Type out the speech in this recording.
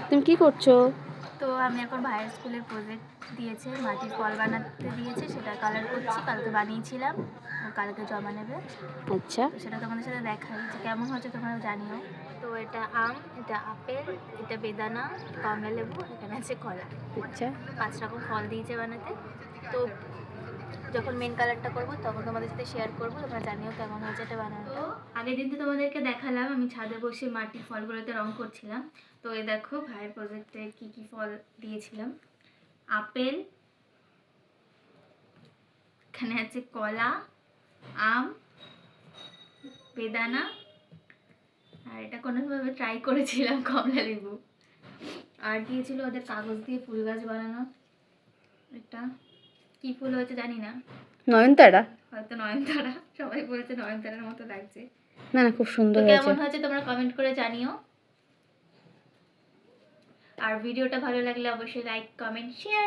তুমি কি করছো? তো আমি এখন ভাইয়ের স্কুলের প্রজেক্ট দিয়েছে, মাটির ফল বানাতে দিয়েছে, সেটা কালার করছি। কালকে বানিয়েছিলাম, ও কালকে জমা নেবে। আচ্ছা তো সেটা তোমাদের সাথে দেখাই যে কেমন হচ্ছে, তোমরা জানিও। তো এটা আম, এটা আপেল, এটা বেদানা, কমলা লেবু, এখানে আছে কলা। আচ্ছা 5 রকম ফল দিয়েছে বানাতে। তো যখন মেন কালারটা করবো তখন তোমাদের সাথে শেয়ার করবো, তোমরা জানিও কেমন হয়েছে এটা বানানোটা। আগের দিন তো তোমাদেরকে দেখালাম আমি ছাদে বসে মাটির ফলগুলোতে রং করছিলাম। তো এই দেখো ভাইয়ের প্রজেক্টে কি কি ফল দিয়েছিলাম। আপেল, এখানে আছে কলা, আম, বেদানা, আর এটা কোনোভাবে ট্রাই করেছিলাম কমলা লেবু। আর দিয়েছিল ওদের কাগজ দিয়ে ফুল গাছ বানানো। এটা কি ফুল হয়েছে জানি না, নয়নতারা। হয়তো নয়নতারা, সবাই বলছে নয়নতারার মতো লাগছে। না না, খুব সুন্দর তো হয়েছে। কেমন হয়েছে তোমরা কমেন্ট করে জানিও। আর ভিডিওটা ভালো লাগলে অবশ্যই লাইক, কমেন্ট, শেয়ার